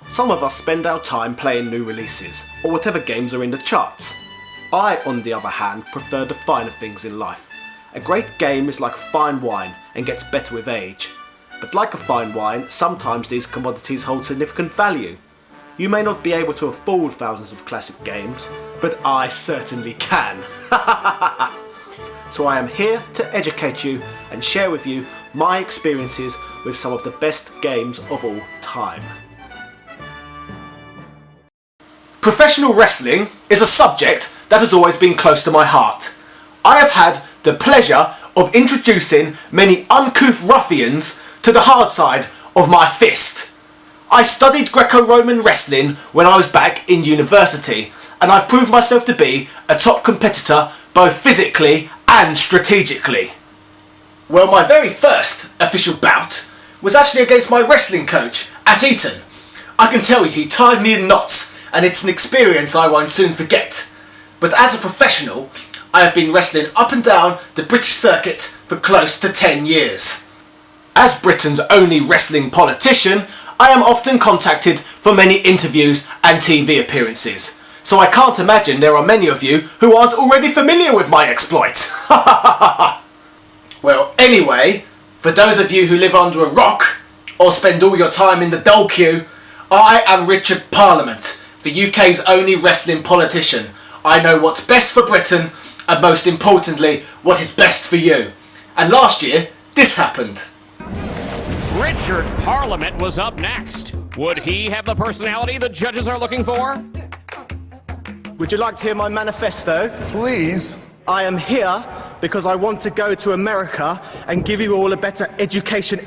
Some of us spend our time playing new releases, or whatever games are in the charts. I, on the other hand, prefer the finer things in life. A great game is like fine wine and gets better with age. But like a fine wine, sometimes these commodities hold significant value. You may not be able to afford thousands of classic games, but I certainly can. So I am here to educate you and share with you my experiences with some of the best games of all time. Professional wrestling is a subject that has always been close to my heart. I have had the pleasure of introducing many uncouth ruffians to the hard side of my fist. I studied Greco-Roman wrestling when I was back in university, and I've proved myself to be a top competitor both physically and strategically. Well, my very first official bout was actually against my wrestling coach at Eton. I can tell you he tied me in knots, and it's an experience I won't soon forget. But as a professional, I have been wrestling up and down the British circuit for close to 10 years. As Britain's only wrestling politician, I am often contacted for many interviews and TV appearances, so I can't imagine there are many of you who aren't already familiar with my exploit. Well, anyway, for those of you who live under a rock or spend all your time in the dole queue, I am Richard Parliament, the UK's only wrestling politician. I know what's best for Britain and most importantly, what is best for you. And last year, this happened. Richard Parliament was up next. Would he have the personality the judges are looking for? Would you like to hear my manifesto? Please. I am here because I want to go to America and give you all a better education.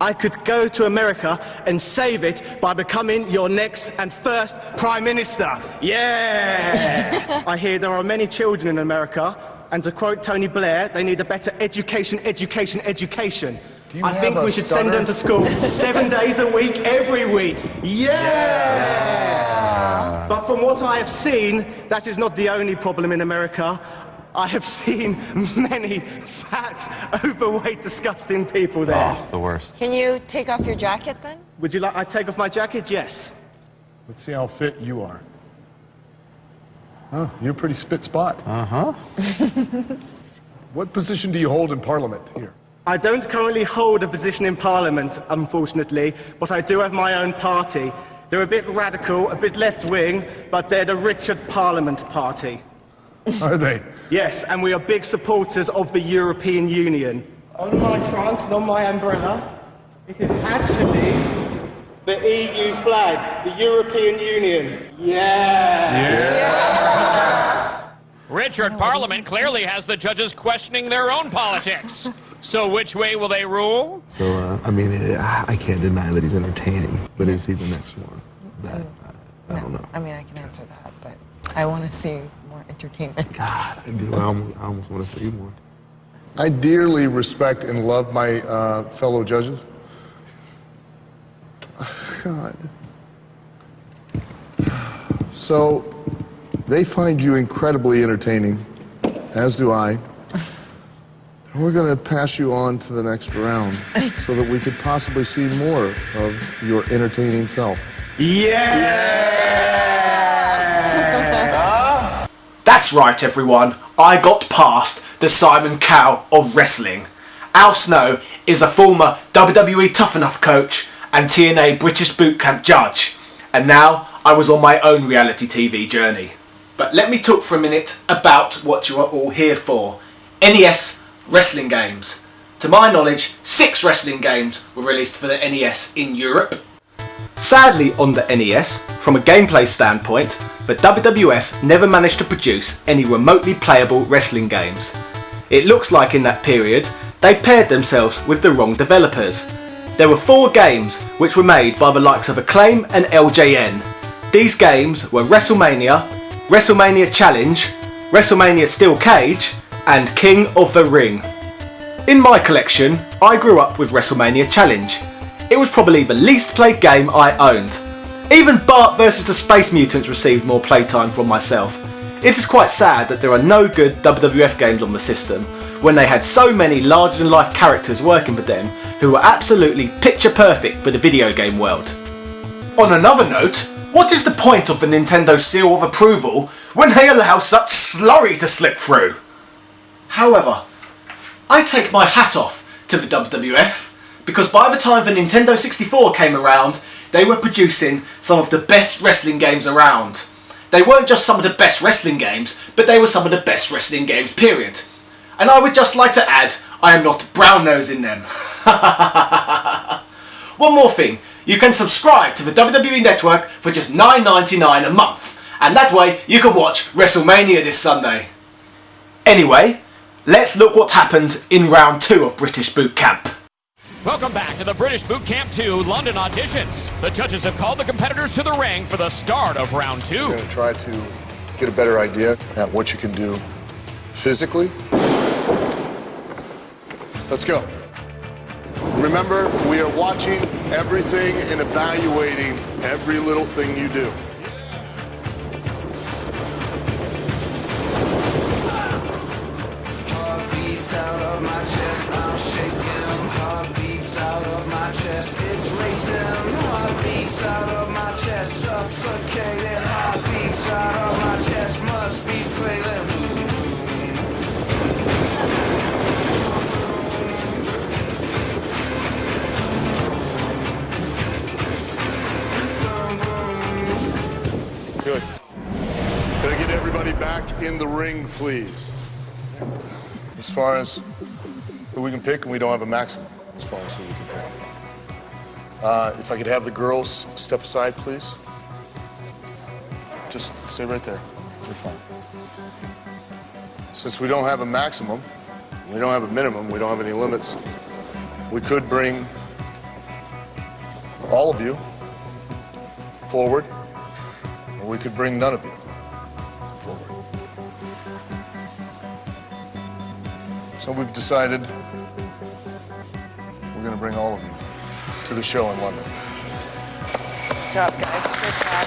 I could go to America and save it by becoming your next and first Prime Minister. Yeah! I hear there are many children in America, and to quote Tony Blair, they need a better education. I think we should send them to school 7 days a week, every week. Yeah! But from what I have seen, that is not the only problem in America. I have seen many fat, overweight, disgusting people there. Oh, the worst. Can you take off your jacket then? Would you like I take off my jacket? Yes. Let's see how fit you are. Oh, you're a pretty spit spot. Uh-huh. What position do you hold in Parliament here? I don't currently hold a position in Parliament, unfortunately, but I do have my own party. They're a bit radical, a bit left-wing, but they're the Richard Parliament Party. Are they? Yes, and we are big supporters of the European Union. On my trunk and on my umbrella, it is actually the EU flag, the European Union. Yeah! Richard Parliament clearly has the judges questioning their own politics. So which way will they rule? So, I can't deny that he's entertaining, but is he the next one? I don't know. I mean, I can answer that, but I want to see more entertainment. God, I do. I almost want to see more. I dearly respect and love my fellow judges. God. So, they find you incredibly entertaining, as do I. We're going to pass you on to the next round so that we could possibly see more of your entertaining self. Yeah! That's right, everyone. I got past the Simon Cowell of wrestling. Al Snow is a former WWE Tough Enough coach and TNA British Boot Camp judge. And now I was on my own reality TV journey. But let me talk for a minute about what you are all here for. NES Wrestling Games. To my knowledge, 6 wrestling games were released for the NES in Europe. Sadly, on the NES, from a gameplay standpoint, the WWF never managed to produce any remotely playable wrestling games. It looks like in that period, they paired themselves with the wrong developers. There were 4 games which were made by the likes of Acclaim and LJN. These games were WrestleMania, WrestleMania Challenge, WrestleMania Steelcage, and King of the Ring. In my collection, I grew up with WrestleMania Challenge. It was probably the least played game I owned. Even Bart vs the Space Mutants received more playtime from myself. It is quite sad that there are no good WWF games on the system, when they had so many larger-than-life characters working for them who were absolutely picture perfect for the video game world. On another note, what is the point of the Nintendo seal of approval when they allow such slurry to slip through? However, I take my hat off to the WWF because by the time the Nintendo 64 came around, they were producing some of the best wrestling games around. They weren't just some of the best wrestling games, but they were some of the best wrestling games, period. And I would just like to add, I am not brown-nosing them. One more thing, you can subscribe to the WWE Network for just $9.99 a month, and that way you can watch WrestleMania this Sunday. Anyway, let's look what happened in round 2 of British Boot Camp. Welcome back to the British Boot Camp 2 London auditions. The judges have called the competitors to the ring for the start of round 2. We're going to try to get a better idea at what you can do physically. Let's go. Remember, we are watching everything and evaluating every little thing you do. Heartbeats out of my chest, I'm shaking. Heartbeats out of my chest, it's racing. Heartbeats out of my chest, suffocating. Heartbeats out of my chest, must be failing. Good. Can I get everybody back in the ring, please? As far as who we can pick, and we don't have a maximum as far as who we can pick. If I could have the girls step aside, please. Just stay right there. You're fine. Since we don't have a maximum, we don't have a minimum, we don't have any limits, we could bring all of you forward, or we could bring none of you forward. So we've decided we're going to bring all of you to the show in London. Good job, guys. Good job.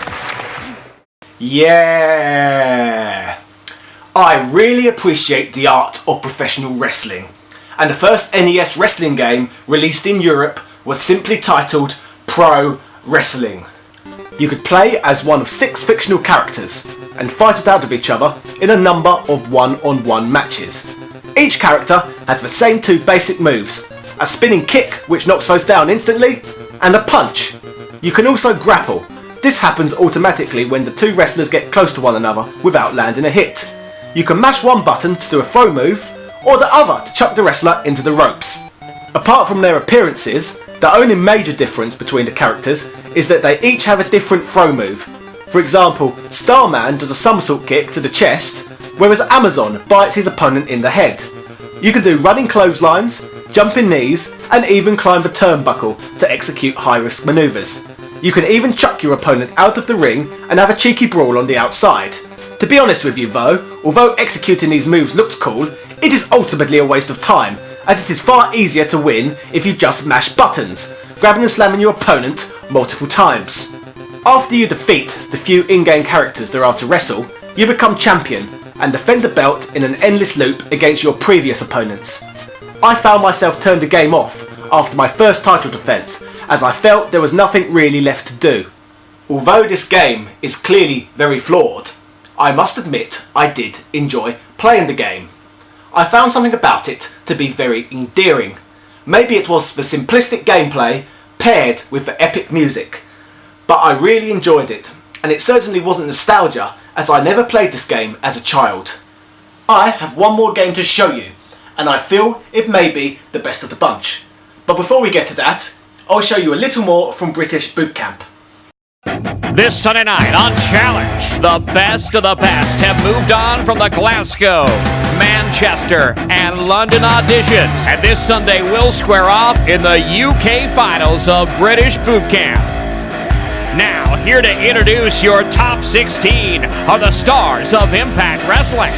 Yeah! I really appreciate the art of professional wrestling. And the first NES wrestling game released in Europe was simply titled Pro Wrestling. You could play as one of 6 fictional characters and fight it out of each other in a number of one-on-one matches. Each character has the same 2 basic moves, a spinning kick which knocks foes down instantly, and a punch. You can also grapple. This happens automatically when the 2 wrestlers get close to one another without landing a hit. You can mash one button to do a throw move, or the other to chuck the wrestler into the ropes. Apart from their appearances, the only major difference between the characters is that they each have a different throw move. For example, Starman does a somersault kick to the chest, whereas Amazon bites his opponent in the head. You can do running clotheslines, jumping knees, and even climb the turnbuckle to execute high-risk manoeuvres. You can even chuck your opponent out of the ring and have a cheeky brawl on the outside. To be honest with you though, although executing these moves looks cool, it is ultimately a waste of time, as it is far easier to win if you just mash buttons, grabbing and slamming your opponent multiple times. After you defeat the few in-game characters there are to wrestle, you become champion and defend the belt in an endless loop against your previous opponents. I found myself turned the game off after my first title defence, as I felt there was nothing really left to do. Although this game is clearly very flawed, I must admit I did enjoy playing the game. I found something about it to be very endearing. Maybe it was the simplistic gameplay paired with the epic music, but I really enjoyed it, and it certainly wasn't nostalgia, as I never played this game as a child. I have one more game to show you, and I feel it may be the best of the bunch. But before we get to that, I'll show you a little more from British Boot Camp. This Sunday night on Challenge, the best of the best have moved on from the Glasgow, Manchester, and London auditions, and this Sunday will square off in the UK finals of British Boot Camp. Now, here to introduce your top 16 are the stars of Impact Wrestling.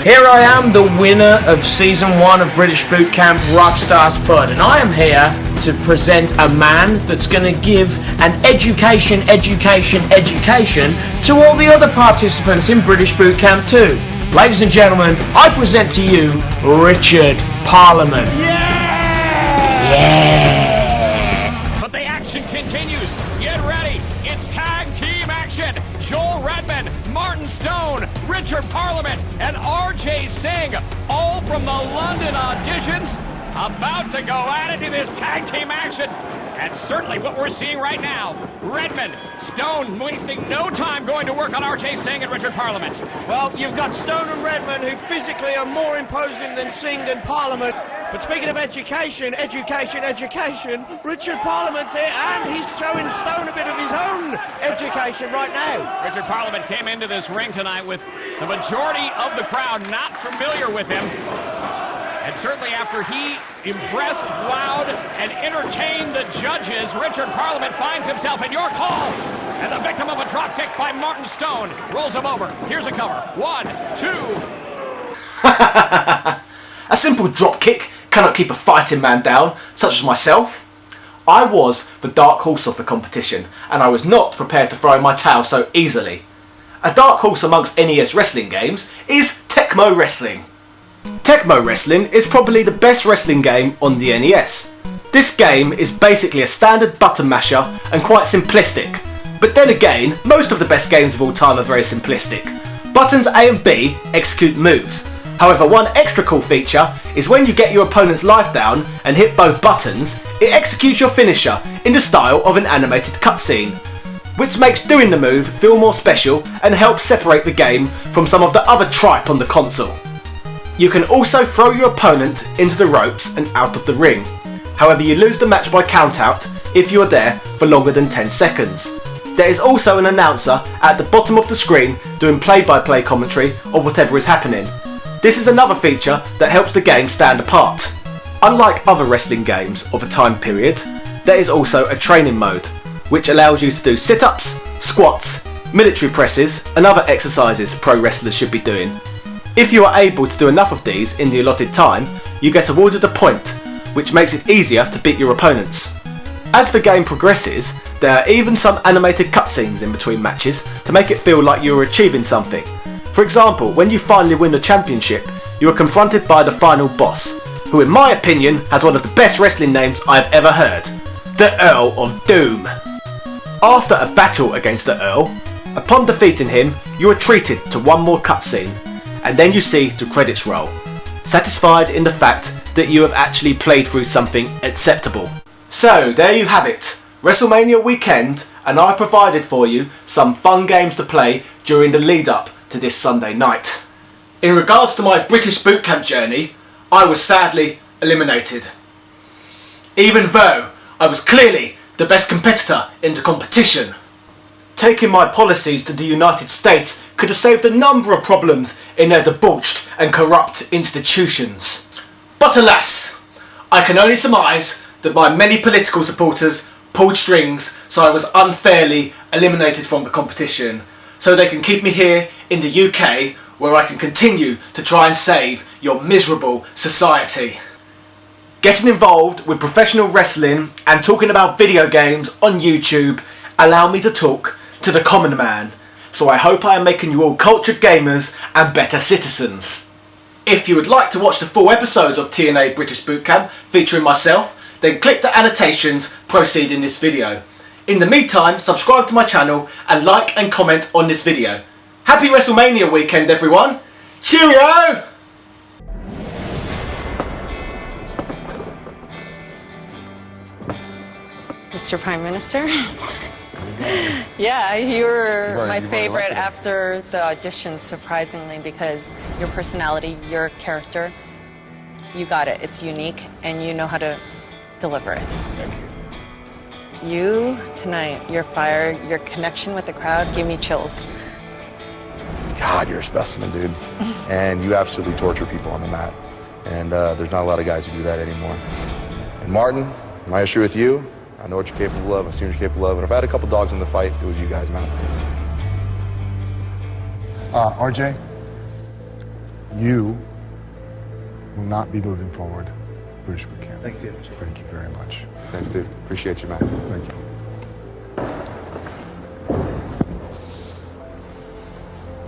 Here I am, the winner of Season 1 of British Boot Camp, Rockstar Spud, and I am here to present a man that's going to give an education to all the other participants in British Boot Camp too. Ladies and gentlemen, I present to you Richard Parliament. But the action continues. Get ready. It's tag team action. Joel Redman, Martin Stone, Richard Parliament, and RJ Singh, all from the London auditions, about to go at it in this tag team action. And certainly what we're seeing right now, Redman, Stone wasting no time going to work on RJ Singh and Richard Parliament. Well, you've got Stone and Redman, who physically are more imposing than Singh and Parliament. But speaking of education, Richard Parliament's here, and he's showing Stone a bit of his own education right now. Richard Parliament came into this ring tonight with the majority of the crowd not familiar with him. And certainly after he impressed, wowed, and entertained the judges, Richard Parliament finds himself in York Hall. And the victim of a drop kick by Martin Stone rolls him over. Here's a cover. 1, 2. A simple drop kick cannot keep a fighting man down, such as myself. I was the dark horse of the competition, and I was not prepared to throw in my towel so easily. A dark horse amongst NES Wrestling games is TECMO Wrestling. TECMO Wrestling is probably the best wrestling game on the NES. This game is basically a standard button masher and quite simplistic. But then again, most of the best games of all time are very simplistic. Buttons A and B execute moves. However, one extra cool feature is when you get your opponent's life down and hit both buttons, it executes your finisher in the style of an animated cutscene, which makes doing the move feel more special and helps separate the game from some of the other tripe on the console. You can also throw your opponent into the ropes and out of the ring. However, you lose the match by countout if you are there for longer than 10 seconds. There is also an announcer at the bottom of the screen doing play-by-play commentary of whatever is happening. This is another feature that helps the game stand apart. Unlike other wrestling games of a time period, there is also a training mode, which allows you to do sit-ups, squats, military presses and other exercises pro wrestlers should be doing. If you are able to do enough of these in the allotted time, you get awarded a point, which makes it easier to beat your opponents. As the game progresses, there are even some animated cutscenes in between matches to make it feel like you are achieving something. For example, when you finally win the championship, you are confronted by the final boss, who in my opinion has one of the best wrestling names I've ever heard, the Earl of Doom. After a battle against the Earl, upon defeating him, you are treated to one more cutscene, and then you see the credits roll, satisfied in the fact that you have actually played through something acceptable. So there you have it, WrestleMania weekend, and I provided for you some fun games to play during the lead up to this Sunday night. In regards to my British bootcamp journey, I was sadly eliminated. Even though I was clearly the best competitor in the competition. Taking my policies to the United States could have saved a number of problems in their debauched and corrupt institutions. But alas, I can only surmise that my many political supporters pulled strings so I was unfairly eliminated from the competition, so they can keep me here in the UK where I can continue to try and save your miserable society. Getting involved with professional wrestling and talking about video games on YouTube allow me to talk to the common man, so I hope I am making you all cultured gamers and better citizens. If you would like to watch the full episodes of TNA British Bootcamp featuring myself, then click the annotations preceding this video. In the meantime, subscribe to my channel and like and comment on this video. Happy WrestleMania weekend everyone! Cheerio! Mr. Prime Minister? Yeah, you were my favorite after the audition, surprisingly, because your personality, your character, you got it. It's unique, and you know how to deliver it. Thank you. You, tonight, your fire, your connection with the crowd gave me chills. God, you're a specimen, dude. And you absolutely torture people on the mat. And there's not a lot of guys who do that anymore. And Martin, my issue with you, I know what you're capable of, I've seen what you're capable of, and if I had a couple dogs in the fight, it was you guys, man. RJ, you will not be moving forward British Bootcamp. Thank you. Thank you very much. Thanks, dude. Appreciate you, man. Thank you.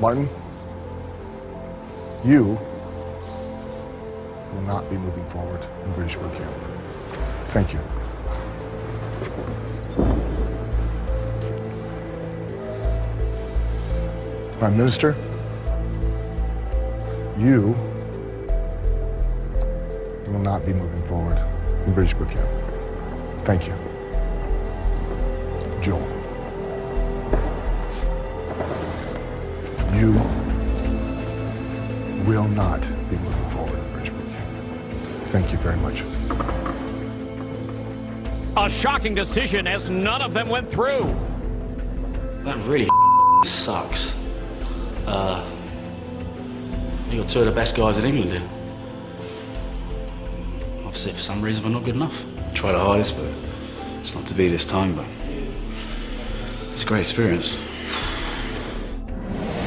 Martin, You will not be moving forward in British boot camp. Thank you. Prime Minister, you will not be moving forward in British boot camp. Thank you. Joel, you will not be moving forward in British boot camp. Thank you very much. A shocking decision as none of them went through. That really sucks. You got two of the best guys in England here. Obviously, for some reason, we're not good enough. Try the hardest, but it's not to be this time, but it's a great experience.